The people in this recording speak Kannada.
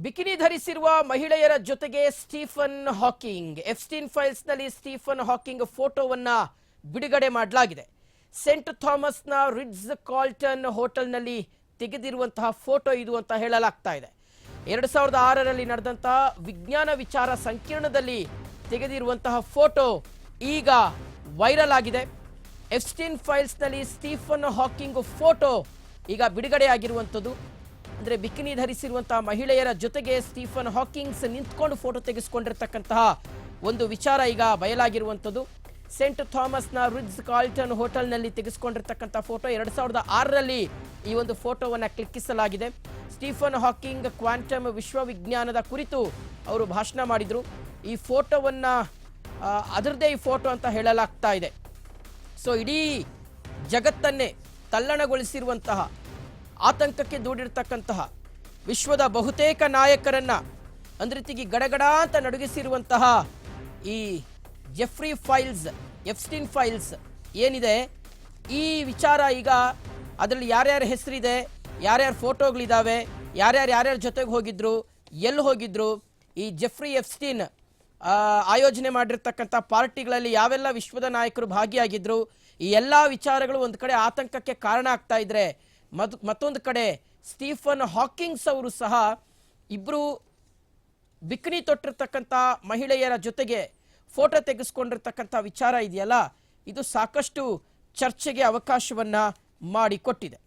ಬಿಕಿನಿ ಧರಿಸಿರುವ ಮಹಿಳೆಯರ ಜೊತೆಗೆ ಸ್ಟೀಫನ್ ಹಾಕಿಂಗ್. ಎಫ್ಸ್ಟೀನ್ ಫೈಲ್ಸ್ನಲ್ಲಿ ಸ್ಟೀಫನ್ ಹಾಕಿಂಗ್ ಫೋಟೋವನ್ನ ಬಿಡುಗಡೆ ಮಾಡಲಾಗಿದೆ. ಸೆಂಟ್ ಥಾಮಸ್ನ ರಿಡ್ಜ್ ಕಾರ್ಲ್ಟನ್ ಹೋಟೆಲ್ನಲ್ಲಿ ತೆಗೆದಿರುವಂತಹ ಫೋಟೋ ಇದು ಅಂತ ಹೇಳಲಾಗ್ತಾ ಇದೆ. 2006ರಲ್ಲಿ ನಡೆದಂತಹ ವಿಜ್ಞಾನ ವಿಚಾರ ಸಂಕಿರಣದಲ್ಲಿ ತೆಗೆದಿರುವಂತಹ ಫೋಟೋ ಈಗ ವೈರಲ್ ಆಗಿದೆ. ಎಫ್ಸ್ಟೀನ್ ಫೈಲ್ಸ್ನಲ್ಲಿ ಸ್ಟೀಫನ್ ಹಾಕಿಂಗ್ ಫೋಟೋ ಈಗ ಬಿಡುಗಡೆಯಾಗಿರುವಂಥದ್ದು. ಅಂದರೆ ಬಿಕಿನಿ ಧರಿಸಿರುವಂತಹ ಮಹಿಳೆಯರ ಜೊತೆಗೆ ಸ್ಟೀಫನ್ ಹಾಕಿಂಗ್ಸ್ ನಿಂತ್ಕೊಂಡು ಫೋಟೋ ತೆಗೆಸಿಕೊಂಡಿರ್ತಕ್ಕಂತಹ ಒಂದು ವಿಚಾರ ಈಗ ಬಯಲಾಗಿರುವಂಥದ್ದು. ಸೆಂಟ್ ಥಾಮಸ್ನ ರಿಡ್ಜ್ ಕಾರ್ಲ್ಟನ್ ಹೋಟೆಲ್ನಲ್ಲಿ ತೆಗೆಸಿಕೊಂಡಿರ್ತಕ್ಕಂಥ ಫೋಟೋ 2006ರಲ್ಲಿ ಈ ಒಂದು ಫೋಟೋವನ್ನು ಕ್ಲಿಕ್ಕಿಸಲಾಗಿದೆ. ಸ್ಟೀಫನ್ ಹಾಕಿಂಗ್ ಕ್ವಾಂಟಮ್ ವಿಶ್ವವಿಜ್ಞಾನದ ಕುರಿತು ಅವರು ಭಾಷಣ ಮಾಡಿದರು. ಈ ಫೋಟೋವನ್ನು ಅದರದ್ದೇ ಈ ಫೋಟೋ ಅಂತ ಹೇಳಲಾಗ್ತಾ ಇದೆ. ಸೊ ಇಡೀ ಜಗತ್ತನ್ನೇ ತಲ್ಲಣಗೊಳಿಸಿರುವಂತಹ, ಆತಂಕಕ್ಕೆ ದೂಡಿರ್ತಕ್ಕಂತಹ, ವಿಶ್ವದ ಬಹುತೇಕ ನಾಯಕರನ್ನ ಅಂದ್ರೀತಿಗೆ ಗಡಗಡ ಅಂತ ನಡುಗಿಸಿರುವಂತಹ ಈ ಎಫ್ಸ್ಟೀನ್ ಫೈಲ್ಸ್ ಏನಿದೆ, ಈ ವಿಚಾರ ಈಗ ಅದರಲ್ಲಿ ಯಾರ್ಯಾರ ಹೆಸರಿದೆ, ಯಾರ್ಯಾರ ಫೋಟೋಗಳಿದ್ದಾವೆ, ಯಾರ್ಯಾರ ಜೊತೆಗೆ ಹೋಗಿದ್ರು, ಎಲ್ಲಿ ಹೋಗಿದ್ರು, ಈ ಜೆಫ್ರಿ ಎಫ್ಸ್ಟೀನ್ ಆಯೋಜನೆ ಮಾಡಿರ್ತಕ್ಕಂಥ ಪಾರ್ಟಿಗಳಲ್ಲಿ ಯಾವೆಲ್ಲ ವಿಶ್ವದ ನಾಯಕರು ಭಾಗಿಯಾಗಿದ್ರು, ಈ ಎಲ್ಲ ವಿಚಾರಗಳು ಒಂದು ಕಡೆ ಆತಂಕಕ್ಕೆ ಕಾರಣ ಆಗ್ತಾ ಇದ್ರೆ, ಮತ್ತೊಂದು ಕಡೆ ಸ್ಟೀಫನ್ ಹಾಕಿಂಗ್ಸ್ ಅವರು ಸಹ ಇಬ್ಬರು ಬಿಕಿನಿ ತೊಟ್ಟಿರ್ತಕ್ಕಂಥ ಮಹಿಳೆಯರ ಜೊತೆಗೆ ಫೋಟೋ ತೆಗೆಸ್ಕೊಂಡಿರ್ತಕ್ಕಂಥ ವಿಚಾರ ಇದೆಯಲ್ಲ, ಇದು ಸಾಕಷ್ಟು ಚರ್ಚೆಗೆ ಅವಕಾಶವನ್ನ ಮಾಡಿಕೊಟ್ಟಿದೆ.